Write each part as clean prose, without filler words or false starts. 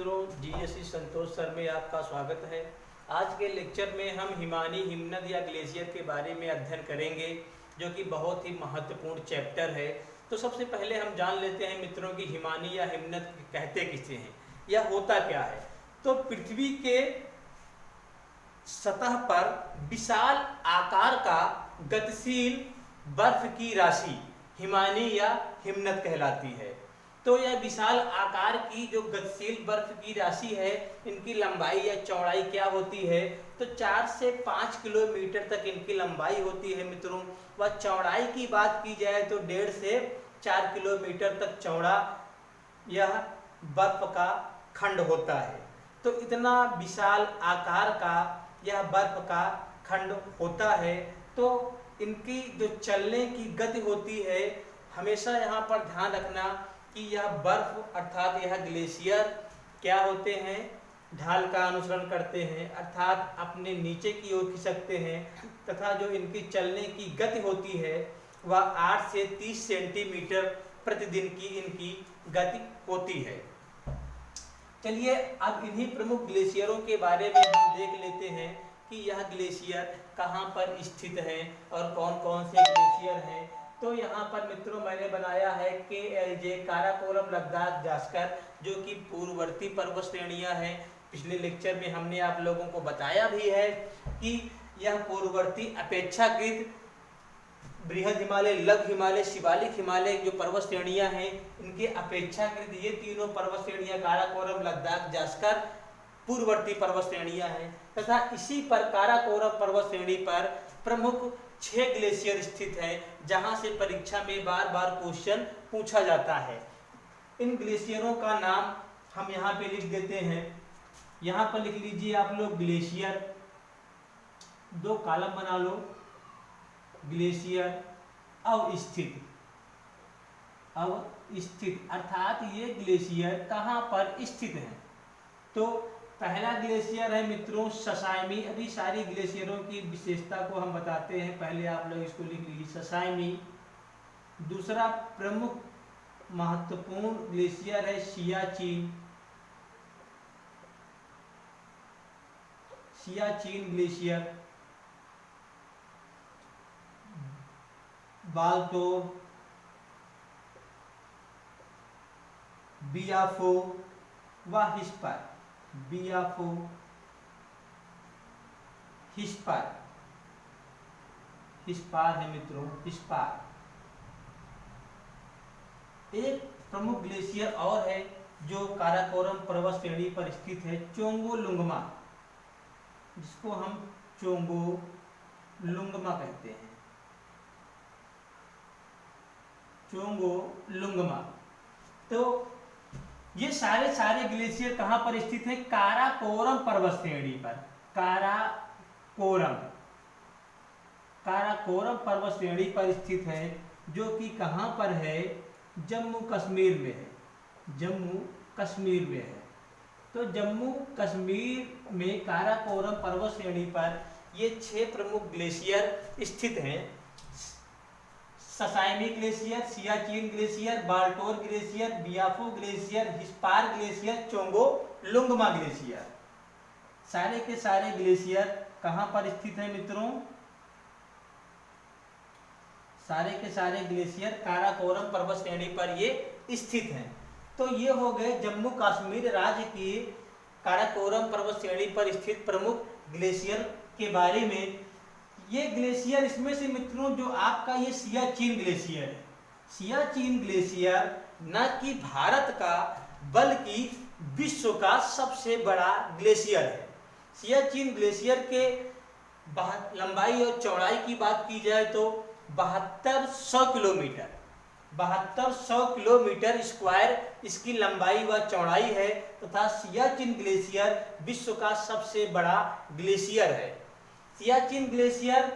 मित्रों, जीएससी संतोष सर में आपका स्वागत है। आज के लेक्चर में हम हिमानी, हिमनद या ग्लेशियर के बारे में अध्ययन करेंगे, जो कि बहुत ही महत्वपूर्ण चैप्टर है। तो सबसे पहले हम जान लेते हैं मित्रों कि हिमानी या हिमनद कहते किसे हैं या होता क्या है। तो पृथ्वी के सतह पर विशाल आकार का गतिशील बर्फ की राशि हिमानी या हिमनद कहलाती है। तो यह विशाल आकार की जो गतिशील बर्फ की राशि है, इनकी लंबाई या चौड़ाई क्या होती है? तो 4 से 5 किलोमीटर तक इनकी लंबाई होती है मित्रों। व चौड़ाई की बात की जाए तो 1.5 से 4 किलोमीटर तक चौड़ा यह बर्फ का खंड होता है। तो इतना विशाल आकार का यह बर्फ का खंड होता है। तो इनकी जो चलने की गति होती है, हमेशा यहाँ पर ध्यान रखना कि यह बर्फ अर्थात यह ग्लेशियर क्या होते हैं, ढाल का अनुसरण करते हैं, अर्थात अपने नीचे की ओर खिसकते हैं, तथा जो इनकी चलने की गति होती है वह 8 से 30 सेंटीमीटर प्रतिदिन की इनकी गति होती है। चलिए अब इन्हीं प्रमुख ग्लेशियरों के बारे में हम देख लेते हैं कि यह ग्लेशियर कहाँ पर स्थित है और कौन कौन से ग्लेशियर हैं। तो यहाँ पर मित्रों मैंने बनाया है KLJ काराकोरम लद्दाख जास्कर, जो कि पूर्ववर्ती पर्वत श्रेणियाँ हैं। पिछले लेक्चर में हमने आप लोगों को बताया भी है कि यह पूर्ववर्ती अपेक्षाकृत बृहद हिमालय, लघु हिमालय, शिवालिक हिमालय जो पर्वत श्रेणियाँ हैं, इनके अपेक्षाकृत ये तीनों पर्वत श्रेणियाँ काराकोरम लद्दाख जास्कर पूर्ववर्ती पर्वत श्रेणियाँ हैं। तथा इसी पर काराकोरम पर्वत श्रेणी पर प्रमुख 6 ग्लेशियर स्थित हैं, जहां से परीक्षा में बार बार क्वेश्चन पूछा जाता है। इन ग्लेशियरों का नाम हम यहाँ पे लिख देते हैं। यहाँ पर लिख लीजिए आप लोग ग्लेशियर, 2 कॉलम बना लो, ग्लेशियर अवस्थित। अवस्थित अर्थात ये ग्लेशियर कहाँ पर स्थित हैं? तो पहला ग्लेशियर है मित्रों ससाइमी। अभी सारी ग्लेशियरों की विशेषता को हम बताते हैं, पहले आप लोग इसको लिख लीजिए, ससाइमी। दूसरा प्रमुख महत्वपूर्ण ग्लेशियर है सियाचिन। सियाचिन ग्लेशियर, बाल्टोब, बियाफो व हिस्पर। बियाफो, हिस्पर, हिस्पार है मित्रों, हिस्पार। एक प्रमुख ग्लेशियर और है जो काराकोरम पर्वत श्रेणी पर स्थित है, चोंगोलुंगमा, जिसको हम चोंगोलुंगमा कहते हैं। चोंगोलुंगमा। तो ये सारे ग्लेशियर कहाँ पर स्थित है? काराकोरम पर्वत श्रेणी पर। काराकोरम, काराकोरम पर्वत श्रेणी पर स्थित है, जो कि कहाँ पर है? जम्मू कश्मीर में है। जम्मू कश्मीर में है। तो जम्मू कश्मीर में काराकोरम पर्वत श्रेणी पर ये 6 प्रमुख ग्लेशियर स्थित हैं। Sasaini glacier, Siachen glacier, Baltoro glacier, Biafo glacier, Hispar glacier, Chogolungma glacier. सारे के सारे ग्लेशियर कहाँ पर स्थित हैं मित्रों? सारे के सारे ग्लेशियर काराकोरम पर्वत श्रेणी पर ये स्थित हैं। तो ये हो गए जम्मू कश्मीर राज्य की काराकोरम पर्वत श्रेणी पर स्थित प्रमुख ग्लेशियर के बारे में। ये ग्लेशियर, इसमें से मित्रों जो आपका ये सियाचिन ग्लेशियर है, सियाचिन ग्लेशियर न कि भारत का बल्कि विश्व का सबसे बड़ा ग्लेशियर है। सियाचिन ग्लेशियर के लंबाई और चौड़ाई की बात की जाए तो 7200 किलोमीटर, 7200 किलोमीटर स्क्वायर इसकी लंबाई व चौड़ाई है। तथा सियाचिन ग्लेशियर विश्व का सबसे बड़ा ग्लेशियर है। सियाचिन ग्लेशियर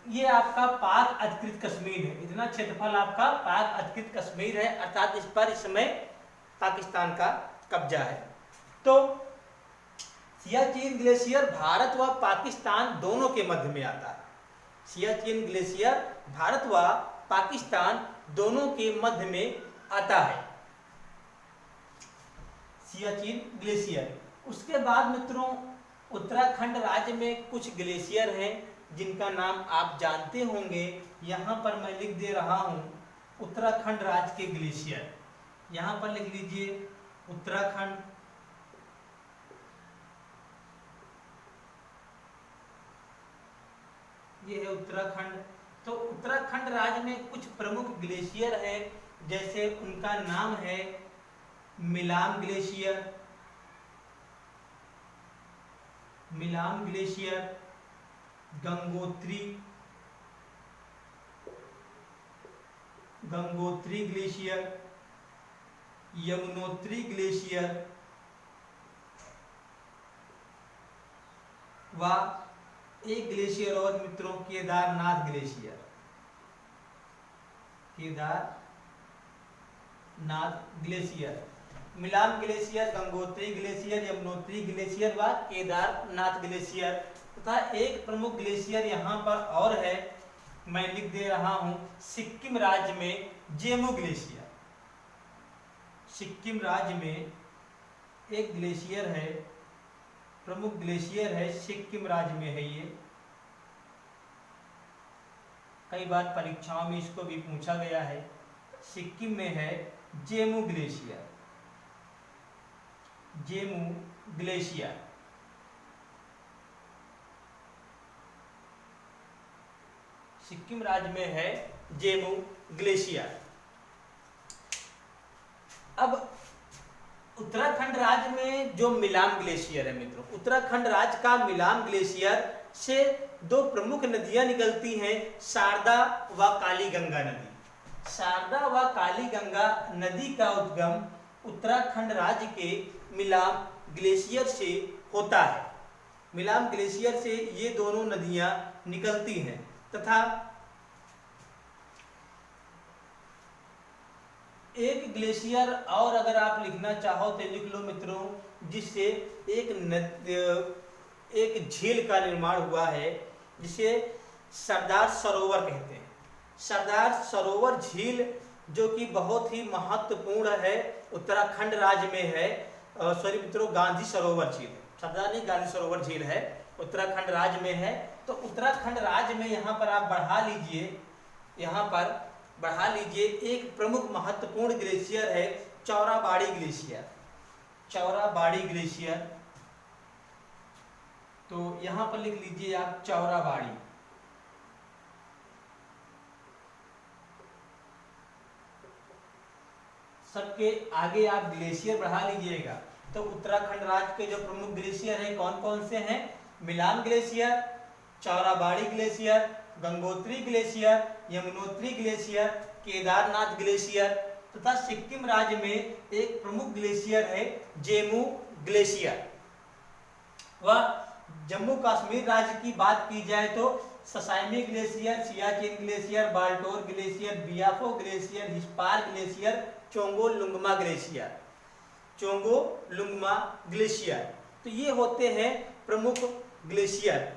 ये आपका पाक अधिकृत कश्मीर है। इतना क्षेत्रफल आपका पाक अधिकृत कश्मीर है, अर्थात इस पर इस समय पाकिस्तान का कब्जा है। तो सियाचिन ग्लेशियर भारत व पाकिस्तान दोनों के मध्य में आता है। सियाचिन ग्लेशियर भारत व पाकिस्तान दोनों के मध्य में आता है। सियाचिन ग्लेशियर। उसके बाद मित्रों उत्तराखंड राज्य में कुछ ग्लेशियर हैं जिनका नाम आप जानते होंगे। यहाँ पर मैं लिख दे रहा हूँ उत्तराखंड राज्य के ग्लेशियर। यहाँ पर लिख लीजिए उत्तराखंड, ये है उत्तराखंड। तो उत्तराखंड राज्य में कुछ प्रमुख ग्लेशियर हैं, जैसे उनका नाम है Milam glacier, Milam glacier, Gangotri, Gangotri glacier, Yamunotri glacier व एक ग्लेशियर और मित्रों Kedarnath glacier, Kedarnath glacier. Milam glacier, Gangotri glacier, Yamunotri glacier व केदारनाथ ग्लेशियर। तथा एक प्रमुख ग्लेशियर यहाँ पर और है, मैं लिख दे रहा हूँ सिक्किम राज्य में जेमू ग्लेशियर। सिक्किम राज्य में एक ग्लेशियर है, प्रमुख ग्लेशियर है, सिक्किम राज्य में है ये। कई बार परीक्षाओं में इसको भी पूछा गया है। सिक्किम में है जेमू ग्लेशियर, जेमू ग्लेशियर। सिक्किम राज्य में है जेमू ग्लेशियर। अब उत्तराखंड राज्य में जो मिलाम ग्लेशियर है मित्रों, उत्तराखंड राज्य का मिलाम ग्लेशियर से दो प्रमुख नदियां निकलती हैं, शारदा व काली गंगा नदी। शारदा व काली गंगा नदी का उद्गम उत्तराखंड राज्य के मिलाम ग्लेशियर से होता है। मिलाम ग्लेशियर से ये दोनों नदियां निकलती हैं तथा एक ग्लेशियर और अगर आप लिखना चाहो तो लिख लो मित्रों, जिससे एक झील का निर्माण हुआ है जिसे सरदार सरोवर कहते हैं। सरदार सरोवर झील जो कि बहुत ही महत्वपूर्ण है, उत्तराखंड राज्य में है। सॉरी मित्रों, गांधी सरोवर झील, सरदार नहीं गांधी सरोवर झील है, उत्तराखंड राज्य में है। तो उत्तराखंड राज्य में यहाँ पर आप बढ़ा लीजिए, यहाँ पर बढ़ा लीजिए एक प्रमुख महत्वपूर्ण ग्लेशियर है चौराबाड़ी ग्लेशियर, चौराबाड़ी ग्लेशियर। तो यहाँ पर लिख लीजिए आप चौराबाड़ी। सबके आगे आप ग्लेशियर बढ़ा लीजिएगा। तो उत्तराखंड राज्य के जो प्रमुख ग्लेशियर हैं कौन कौन से हैं? Milam glacier, Chorabari glacier, Gangotri glacier, Yamunotri glacier, Kedarnath glacier तथा सिक्किम राज्य में एक प्रमुख ग्लेशियर है जेमू ग्लेशियर। व जम्मू कश्मीर राज्य की बात की जाए तो Sasaini glacier, Siachen glacier, Baltoro glacier, Biafo glacier, Hispar glacier, Chogo Lungma glacier, Chogo Lungma glacier. तो ये होते हैं प्रमुख ग्लेशियर।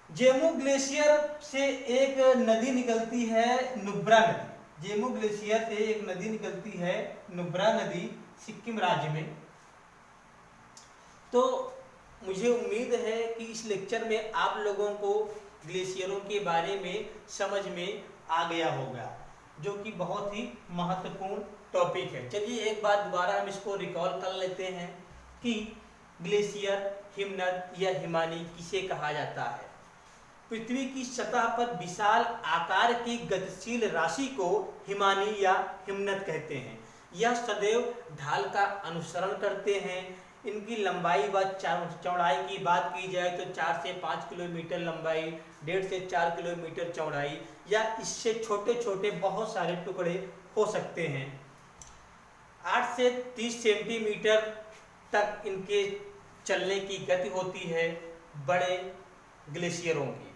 जेमू ग्लेशियर से एक नदी निकलती है नुब्रा नदी। जेमू ग्लेशियर से एक नदी निकलती है नुब्रा नदी, सिक्किम राज्य में। तो मुझे उम्मीद है कि इस लेक्चर में आप लोगों को ग्लेशियरों के बारे में समझ में आ गया होगा, जो कि बहुत ही महत्वपूर्ण टॉपिक है। चलिए एक बार दोबारा हम इसको रिकॉल कर लेते हैं कि ग्लेशियर, हिमनद या हिमानी किसे कहा जाता है। पृथ्वी की सतह पर विशाल आकार की गतिशील राशि को हिमानी या हिमनद कहते हैं। यह सदैव ढाल का अनुसरण करते हैं। इनकी लंबाई व चौड़ाई की बात की जाए तो 4 से 5 किलोमीटर लंबाई, 1.5 से 4 किलोमीटर चौड़ाई या इससे छोटे छोटे बहुत सारे टुकड़े हो सकते हैं। 8 से 30 सेंटीमीटर तक इनके चलने की गति होती है बड़े ग्लेशियरों की।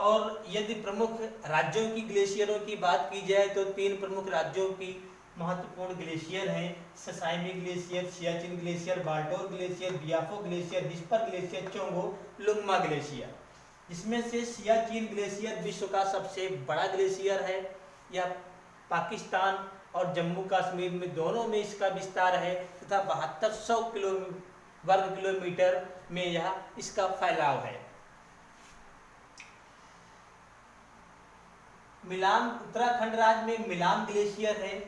और यदि प्रमुख राज्यों की ग्लेशियरों की बात की जाए तो 3 प्रमुख राज्यों की महत्वपूर्ण ग्लेशियर हैं, Sasaini glacier, Siachen glacier, Baltoro glacier, Biafo glacier, Hispar glacier, Chogo Lungma glacier. जिसमें से सियाचिन ग्लेशियर विश्व का सबसे बड़ा ग्लेशियर है। यह पाकिस्तान और जम्मू कश्मीर में दोनों में इसका विस्तार है तथा 7200 वर्ग किलोमीटर में यह इसका फैलाव है। मिलान, उत्तराखंड राज्य में मिलान ग्लेशियर है,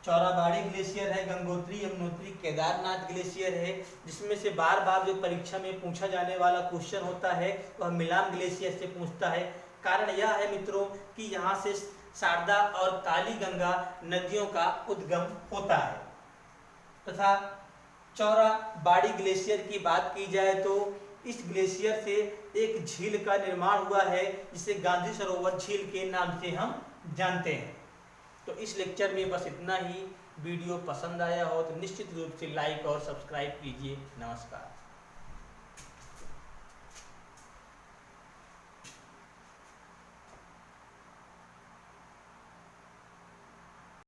चौराबाड़ी ग्लेशियर है, गंगोत्री, यमुनोत्री, केदारनाथ ग्लेशियर है। जिसमें से बार बार जो परीक्षा में पूछा जाने वाला क्वेश्चन होता है वह मिलान ग्लेशियर से पूछता है। कारण यह है मित्रों कि यहाँ से शारदा और काली गंगा नदियों का उद्गम होता है। तथा चौराबाड़ी ग्लेशियर की बात की जाए तो इस ग्लेशियर से एक झील का निर्माण हुआ है जिसे गांधी सरोवर झील के नाम से हम जानते हैं। तो इस लेक्चर में बस इतना ही। वीडियो पसंद आया हो तो निश्चित रूप से लाइक और सब्सक्राइब कीजिए। नमस्कार।